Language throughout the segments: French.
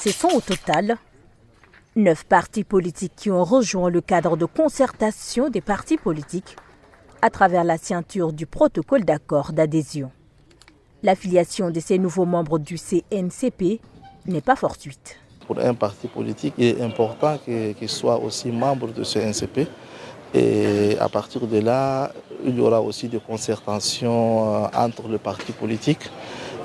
Ce sont au total 9 partis politiques qui ont rejoint le cadre de concertation des partis politiques à travers la signature du protocole d'accord d'adhésion. L'affiliation de ces nouveaux membres du CNCP n'est pas fortuite. Pour un parti politique, il est important qu'il soit aussi membre de ce CNCP. Et à partir de là, il y aura aussi des concertations entre les partis politiques.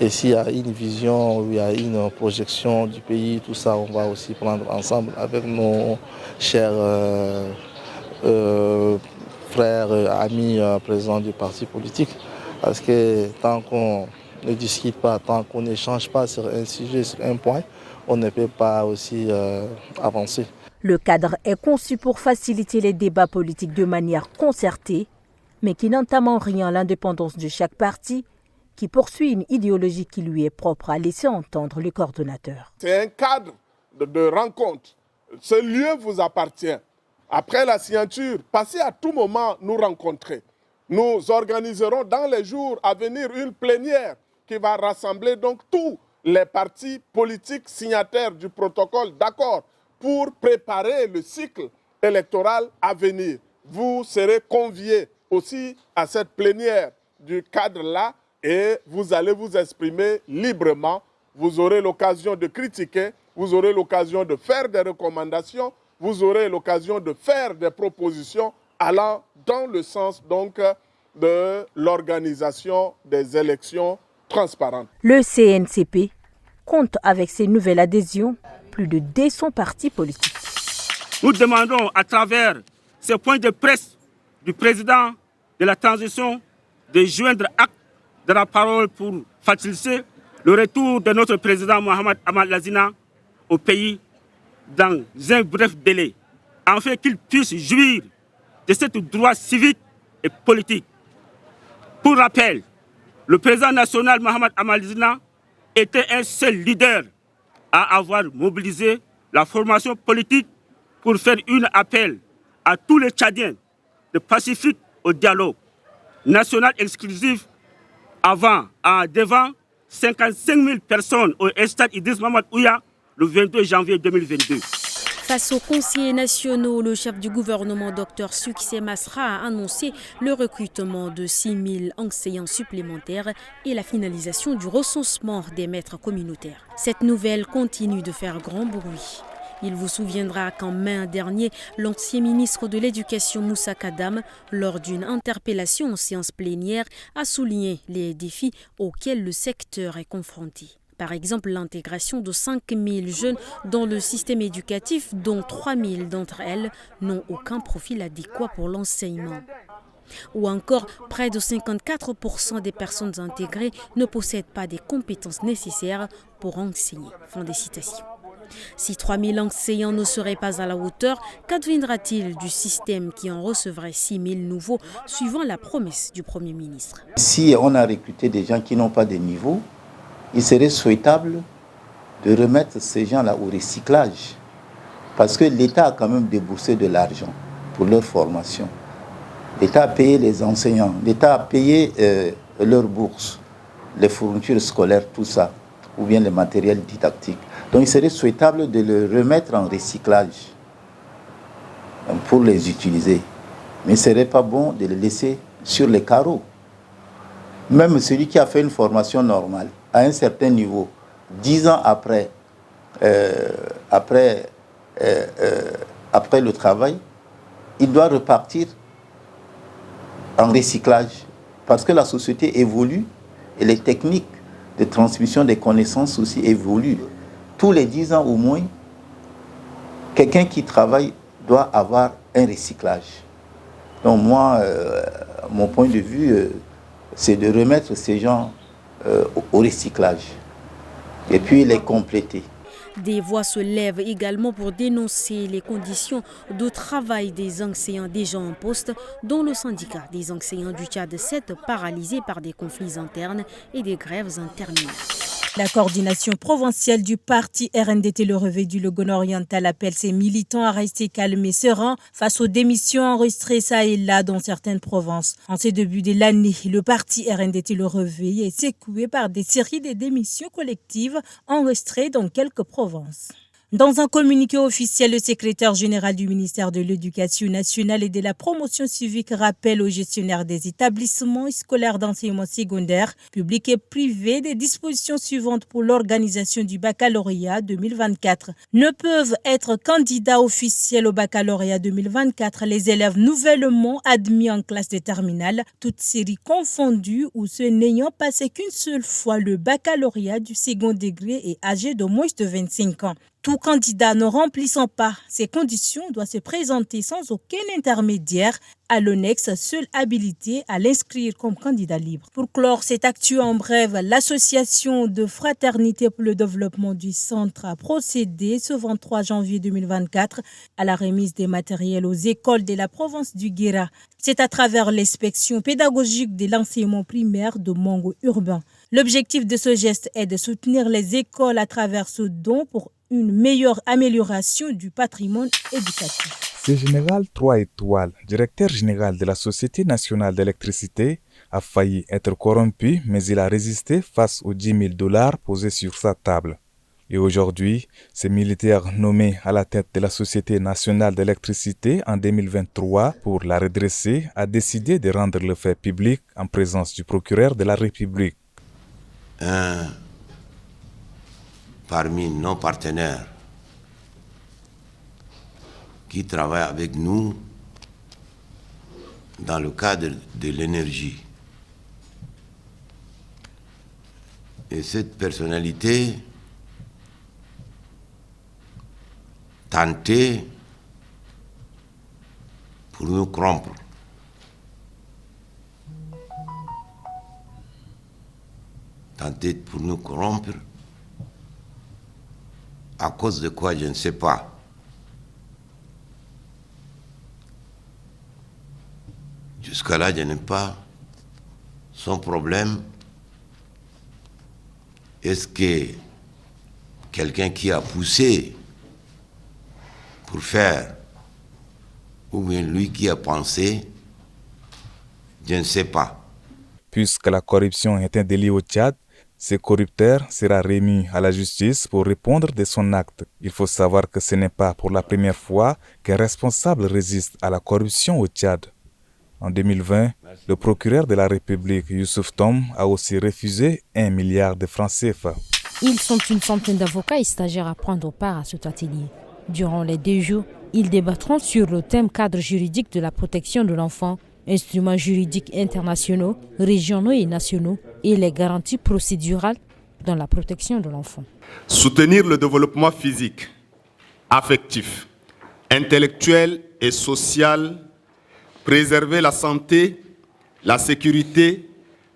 Et s'il y a une vision, il y a une projection du pays, tout ça, on va aussi prendre ensemble avec nos chers frères, amis, présidents du parti politique. Parce que tant qu'on ne discute pas, tant qu'on n'échange pas sur un sujet, sur un point, on ne peut pas aussi avancer. Le cadre est conçu pour faciliter les débats politiques de manière concertée, mais qui n'entame en rien l'indépendance de chaque parti, qui poursuit une idéologie qui lui est propre, a laissé entendre le coordonnateur. C'est un cadre de rencontre. Ce lieu vous appartient. Après la signature, passez à tout moment nous rencontrer. Nous organiserons dans les jours à venir une plénière qui va rassembler donc tous les partis politiques signataires du protocole d'accord pour préparer le cycle électoral à venir. Vous serez conviés aussi à cette plénière du cadre-là et vous allez vous exprimer librement. Vous aurez l'occasion de critiquer, vous aurez l'occasion de faire des recommandations, vous aurez l'occasion de faire des propositions allant dans le sens donc de l'organisation des élections transparentes. Le CNCP compte avec ces nouvelles adhésions plus de 200 partis politiques. Nous demandons à travers ces points de presse du président de la transition de joindre acte de la parole pour faciliter le retour de notre président Mohamed Ahmad Lassina au pays dans un bref délai, afin qu'il puisse jouir de ce droit civique et politique. Pour rappel, le président national Mohamed Ahmad Lassina était un seul leader à avoir mobilisé la formation politique pour faire un appel à tous les Tchadiens de pacifique au dialogue national exclusif devant 55 000 personnes au stade Idriss Mahamadou Ouya le 22 janvier 2022. Face aux conseillers nationaux, le chef du gouvernement, Dr Succès Masra, a annoncé le recrutement de 6 000 enseignants supplémentaires et la finalisation du recensement des maîtres communautaires. Cette nouvelle continue de faire grand bruit. Il vous souviendra qu'en mai dernier, l'ancien ministre de l'Éducation Moussa Kadam, lors d'une interpellation en séance plénière, a souligné les défis auxquels le secteur est confronté. Par exemple, l'intégration de 5 000 jeunes dans le système éducatif, dont 3 000 d'entre elles n'ont aucun profil adéquat pour l'enseignement. Ou encore, près de 54% des personnes intégrées ne possèdent pas des compétences nécessaires pour enseigner. Fin des citations. Si 3 000 enseignants ne seraient pas à la hauteur, qu'adviendra-t-il du système qui en recevrait 6 000 nouveaux, suivant la promesse du Premier ministre? Si on a recruté des gens qui n'ont pas de niveau, il serait souhaitable de remettre ces gens-là au recyclage. Parce que l'État a quand même déboursé de l'argent pour leur formation. L'État a payé les enseignants, l'État a payé leurs bourses, les fournitures scolaires, tout ça, ou bien le matériel didactique. Donc il serait souhaitable de le remettre en recyclage pour les utiliser. Mais ce ne serait pas bon de les laisser sur les carreaux. Même celui qui a fait une formation normale, à un certain niveau, 10 ans après le travail, il doit repartir en recyclage. Parce que la société évolue et les techniques de transmission des connaissances aussi évoluent. Tous les 10 ans au moins, quelqu'un qui travaille doit avoir un recyclage. Donc moi, mon point de vue, c'est de remettre ces gens au recyclage et puis les compléter. Des voix se lèvent également pour dénoncer les conditions de travail des enseignants déjà en poste, dont le syndicat des enseignants du Tchad 7 paralysé par des conflits internes et des grèves interminables. La coordination provinciale du parti RNDT Le Réveil du Logone Oriental appelle ses militants à rester calmes et sereins face aux démissions enregistrées ça et là dans certaines provinces. En ce début de l'année, le parti RNDT Le Réveil est secoué par des séries de démissions collectives enregistrées dans quelques provinces. Dans un communiqué officiel, le secrétaire général du ministère de l'Éducation nationale et de la promotion civique rappelle aux gestionnaires des établissements scolaires d'enseignement secondaire, publics et privés, des dispositions suivantes pour l'organisation du baccalauréat 2024. Ne peuvent être candidats officiels au baccalauréat 2024 les élèves nouvellement admis en classe de terminale, toutes séries confondues ou ceux n'ayant passé qu'une seule fois le baccalauréat du second degré et âgés de moins de 25 ans. Tout candidat ne remplissant pas ces conditions doit se présenter sans aucun intermédiaire à l'ONEX, seule habilité à l'inscrire comme candidat libre. Pour clore cette actu en bref, l'association de fraternité pour le développement du centre a procédé ce 23 janvier 2024 à la remise des matériels aux écoles de la province du Guéra. C'est à travers l'inspection pédagogique de l'enseignement primaire de Mongo urbain. L'objectif de ce geste est de soutenir les écoles à travers ce don pour une meilleure amélioration du patrimoine éducatif. C'est Général 3 étoiles, directeur général de la Société nationale d'électricité, a failli être corrompu, mais il a résisté face aux $10 000 posés sur sa table. Et aujourd'hui, ce militaire nommé à la tête de la Société nationale d'électricité en 2023 pour la redresser a décidé de rendre le fait public en présence du procureur de la République. Parmi nos partenaires qui travaillent avec nous dans le cadre de l'énergie. Et cette personnalité tentait pour nous corrompre. Tentait pour nous corrompre. À cause de quoi, je ne sais pas. Jusqu'à là, je n'ai pas son problème. Est-ce que quelqu'un qui a poussé pour faire, ou bien lui qui a pensé, je ne sais pas. Puisque la corruption est un délit au Tchad, ce corrupteur sera remis à la justice pour répondre de son acte. Il faut savoir que ce n'est pas pour la première fois qu'un responsable résiste à la corruption au Tchad. En 2020, le procureur de la République, Youssouf Tom, a aussi refusé 1 milliard de francs CFA. Ils sont une centaine d'avocats et stagiaires à prendre part à cet atelier. Durant les 2 jours, ils débattront sur le thème cadre juridique de la protection de l'enfant, instruments juridiques internationaux, régionaux et nationaux, et les garanties procédurales dans la protection de l'enfant. Soutenir le développement physique, affectif, intellectuel et social, préserver la santé, la sécurité,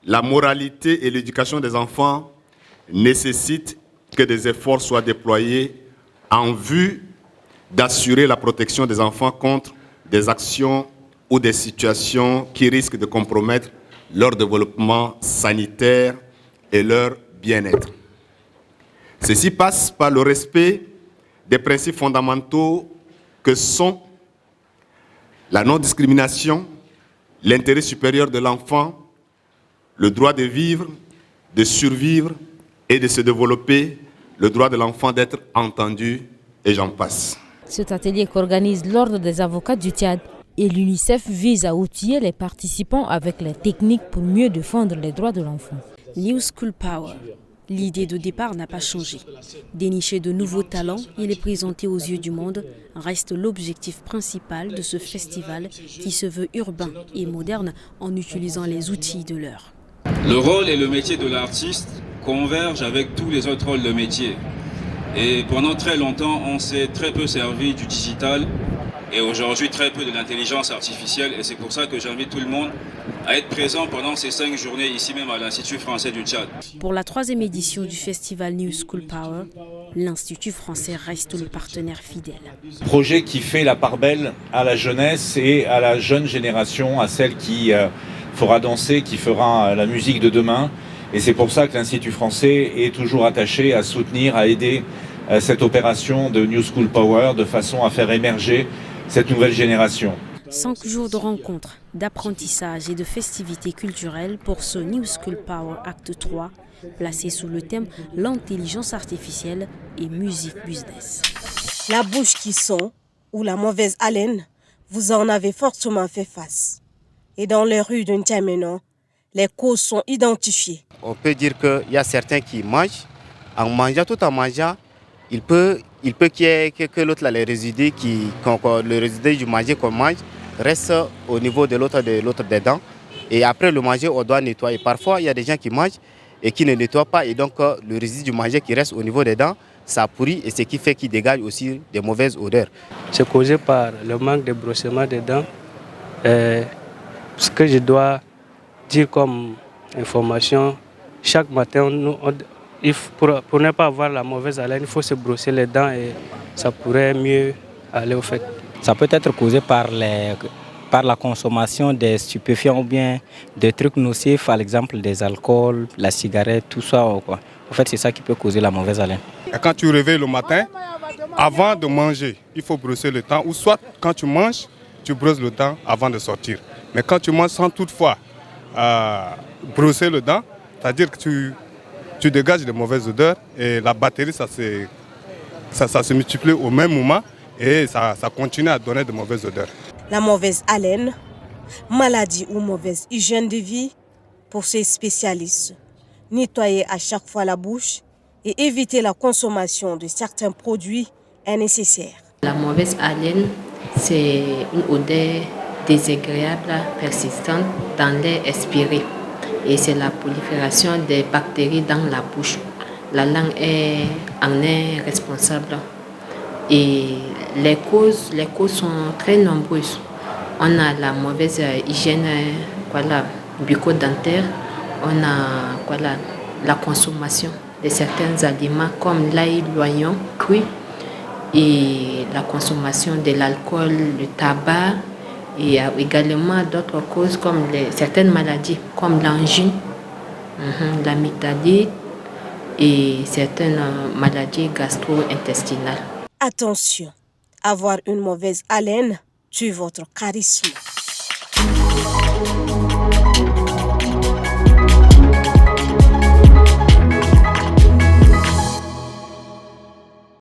la moralité et l'éducation des enfants nécessite que des efforts soient déployés en vue d'assurer la protection des enfants contre des actions ou des situations qui risquent de compromettre leur développement sanitaire et leur bien-être. Ceci passe par le respect des principes fondamentaux que sont la non-discrimination, l'intérêt supérieur de l'enfant, le droit de vivre, de survivre et de se développer, le droit de l'enfant d'être entendu, et j'en passe. Cet atelier qu'organise l'Ordre des avocats du Tchad et l'UNICEF vise à outiller les participants avec les techniques pour mieux défendre les droits de l'enfant. New School Power. L'idée de départ n'a pas changé. Dénicher de nouveaux talents et les présenter aux yeux du monde reste l'objectif principal de ce festival qui se veut urbain et moderne en utilisant les outils de l'heure. Le rôle et le métier de l'artiste convergent avec tous les autres rôles de métier. Et pendant très longtemps, on s'est très peu servi du digital et aujourd'hui très peu de l'intelligence artificielle. Et c'est pour ça que j'invite tout le monde à être présent pendant ces 5 journées ici même à l'Institut français du Tchad. Pour la 3e édition du festival New School Power, l'Institut français reste le partenaire fidèle. Projet qui fait la part belle à la jeunesse et à la jeune génération, à celle qui fera danser, qui fera la musique de demain Et c'est pour ça que l'Institut français est toujours attaché à soutenir, à aider cette opération de New School Power de façon à faire émerger cette nouvelle génération. 5 jours de rencontres, d'apprentissage et de festivités culturelles pour ce New School Power Acte 3, placé sous le thème « L'intelligence artificielle et musique business ». La bouche qui sent ou la mauvaise haleine, vous en avez forcément fait face. Et dans les rues de N'Djamena, les causes sont identifiées. On peut dire qu'il y a certains qui mangent. En mangeant, tout en mangeant, il peut qu'il y ait que l'autre, les résidus, le résidu du manger qu'on mange reste au niveau de l'autre des dents. Et après le manger, on doit nettoyer. Parfois, il y a des gens qui mangent et qui ne nettoient pas. Et donc, le résidu du manger qui reste au niveau des dents, ça pourrit et ce qui fait qu'il dégage aussi des mauvaises odeurs. C'est causé par le manque de brossement des dents. Ce que je dois dire comme information, chaque matin, pour ne pas avoir la mauvaise haleine, il faut se brosser les dents et ça pourrait mieux aller au fait. Ça peut être causé par la consommation des stupéfiants ou bien des trucs nocifs, par exemple des alcools, la cigarette, tout ça. Quoi. En fait, c'est ça qui peut causer la mauvaise haleine. Et quand tu réveilles le matin, avant de manger, il faut brosser le dents. Ou soit quand tu manges, tu brosses le dent avant de sortir. Mais quand tu manges sans toutefois brosser le dent, c'est-à-dire que tu dégages de mauvaises odeurs et la batterie, ça se multiplie au même moment et ça continue à donner de mauvaises odeurs. La mauvaise haleine, maladie ou mauvaise hygiène de vie, pour ces spécialistes, nettoyer à chaque fois la bouche et éviter la consommation de certains produits est nécessaire. La mauvaise haleine, c'est une odeur désagréable persistante dans l'air expiré et c'est la prolifération des bactéries dans la bouche. La langue en est responsable et les causes sont très nombreuses. On a la mauvaise hygiène bucco-dentaire, on a la consommation de certains aliments comme l'ail, l'oignon cuit et la consommation de l'alcool, le tabac et également d'autres causes comme certaines maladies comme l'angine, l'amygdalite et certaines maladies gastro-intestinales. Attention, avoir une mauvaise haleine tue votre charisme.